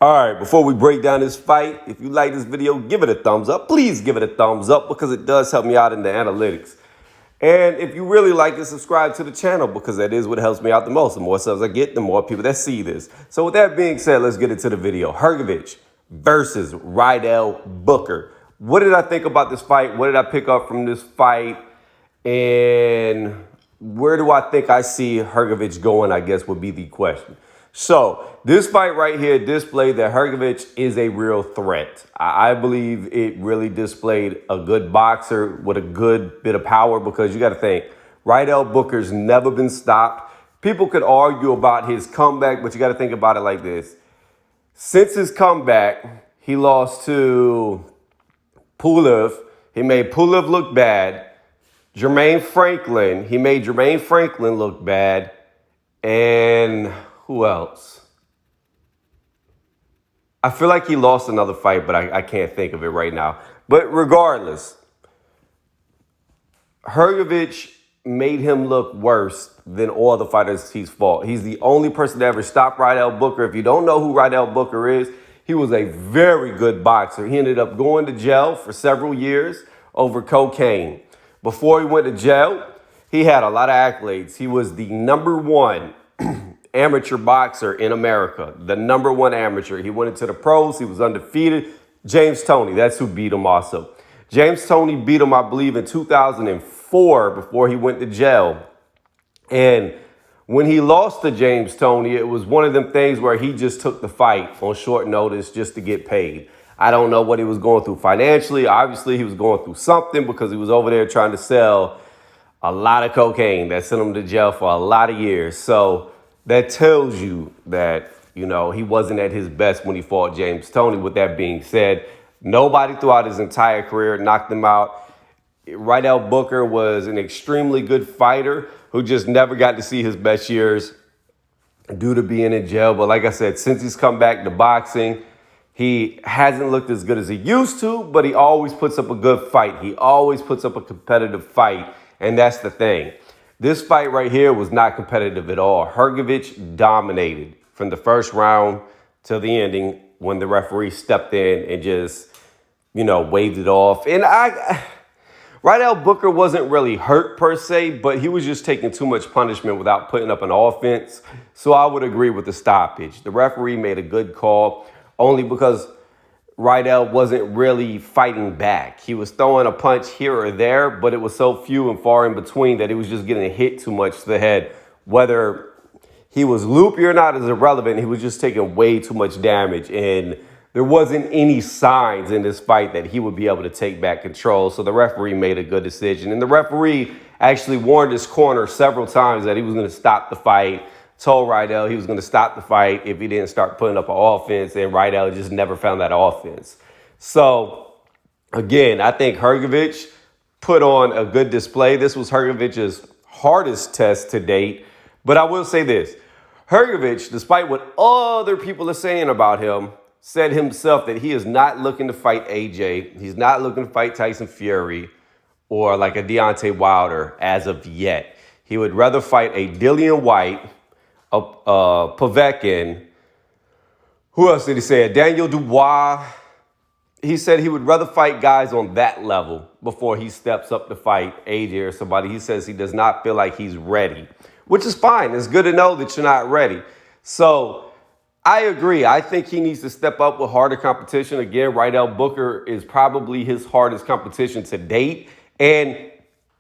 All right, before we break down this fight, if you like this video, give it a thumbs up. Please give it a thumbs up because it does help me out in the analytics. And if you really like it, subscribe to the channel because that is what helps me out the most. The more subs I get, the more people that see this. So with that being said, let's get into the video. Hrgovic versus Rydell Booker. What did I think about this fight? What did I pick up from this fight? And where do I think I see Hrgovic going, I guess would be the question. So this fight right here displayed that Hrgovic is a real threat. I believe it really displayed a good boxer with a good bit of power because you got to think, Rydell Booker's never been stopped. People could argue about his comeback, but you got to think about it like this. Since his comeback, he lost to Pulev. He made Pulev look bad. Jermaine Franklin, he made Jermaine Franklin look bad. And who else? I feel like he lost another fight, but I can't think of it right now. But regardless, Hrgovic made him look worse than all the fighters he's fought. He's the only person to ever stop Rydell Booker. If you don't know who Rydell Booker is, he was a very good boxer. He ended up going to jail for several years over cocaine. Before he went to jail, he had a lot of accolades. He was the #1 amateur boxer in America, the #1 amateur. He went into the pros. He was undefeated. James Toney, that's who beat him also. James Toney beat him, I believe, in 2004 before he went to jail. And when he lost to James Toney, it was one of them things where he just took the fight on short notice just to get paid. I don't know what he was going through financially. Obviously, he was going through something because he was over there trying to sell a lot of cocaine that sent him to jail for a lot of years. So that tells you that, you know, he wasn't at his best when he fought James Toney. With that being said, nobody throughout his entire career knocked him out. Rydell Booker was an extremely good fighter who just never got to see his best years due to being in jail. But like I said, since he's come back to boxing, he hasn't looked as good as he used to, but he always puts up a good fight. He always puts up a competitive fight, and that's the thing. This fight right here was not competitive at all. Hrgovic dominated from the first round till the ending when the referee stepped in and just, you know, waved it off. And Rydell Booker wasn't really hurt per se, but he was just taking too much punishment without putting up an offense. So I would agree with the stoppage. The referee made a good call only because Rydell wasn't really fighting back. He was throwing a punch here or there, but it was so few and far in between that he was just getting hit too much to the head. Whether he was loopy or not is irrelevant. He was just taking way too much damage, and there wasn't any signs in this fight that he would be able to take back control. So the referee made a good decision, and the referee actually warned his corner several times that he was going to stop the fight. Told Rydell he was going to stop the fight if he didn't start putting up an offense, and Rydell just never found that offense. So, again, I think Hrgovic put on a good display. This was Hrgovic's hardest test to date. But I will say this. Hrgovic, despite what other people are saying about him, said himself that he is not looking to fight AJ. He's not looking to fight Tyson Fury or like a Deontay Wilder as of yet. He would rather fight a Dillian White, Povetkin. Who else did he say? Daniel Dubois. He said he would rather fight guys on that level before he steps up to fight AJ or somebody. He says he does not feel like he's ready, which is fine. It's good to know that you're not ready. So I agree. I think he needs to step up with harder competition. Again, Rydell Booker is probably his hardest competition to date. And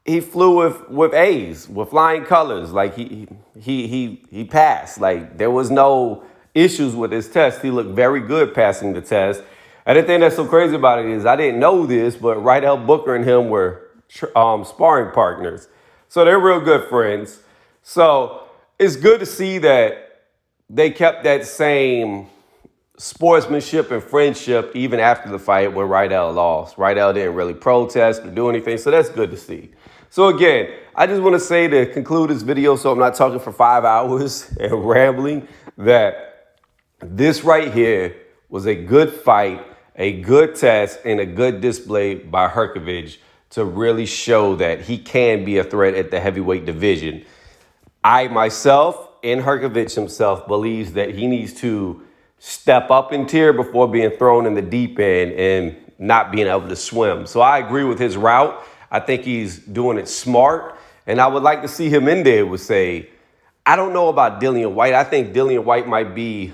he flew with A's, with flying colors. Like he passed. Like there was no issues with his test. He looked very good passing the test. And the thing that's so crazy about it is I didn't know this, but Rydell Booker and him were sparring partners. So they're real good friends. So it's good to see that they kept that same sportsmanship and friendship even after the fight when Rydell lost. Rydell didn't really protest or do anything, so that's good to see. So again, I just want to say to conclude this video so I'm not talking for 5 hours and rambling, that this right here was a good fight, a good test, and a good display by Hrgovic to really show that he can be a threat at the heavyweight division. I myself, and Hrgovic himself, believes that he needs to step up in tier before being thrown in the deep end and not being able to swim. So I agree with his route. I think he's doing it smart. And I would like to see him in there with, say, I don't know about Dillian White. I think Dillian White might be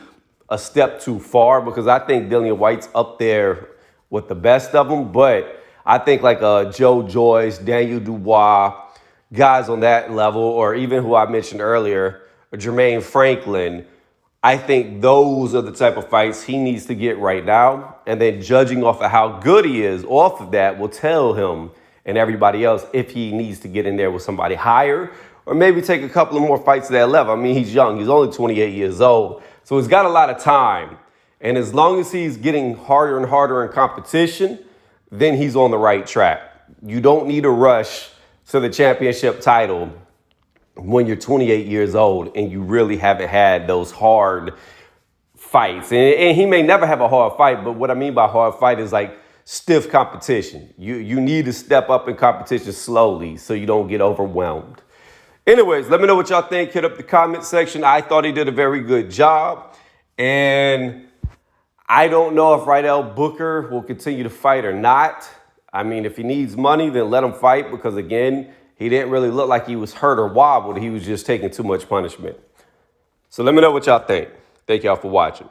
a step too far because I think Dillian White's up there with the best of them. But I think like Joe Joyce, Daniel Dubois, guys on that level, or even who I mentioned earlier, Jermaine Franklin, I think those are the type of fights he needs to get right now. And then judging off of how good he is off of that will tell him and everybody else if he needs to get in there with somebody higher or maybe take a couple of more fights to that level. I mean, he's young. He's only 28 years old. So he's got a lot of time. And as long as he's getting harder and harder in competition, then he's on the right track. You don't need to rush to the championship title when you're 28 years old and you really haven't had those hard fights. And he may never have a hard fight, but what I mean by hard fight is like stiff competition. You need to step up in competition slowly so you don't get overwhelmed. Anyways, let me know what y'all think. Hit up the comment section. I thought he did a very good job. And I don't know if Rydell Booker will continue to fight or not. I mean, if he needs money, then let him fight because, again, he didn't really look like he was hurt or wobbled. He was just taking too much punishment. So let me know what y'all think. Thank y'all for watching.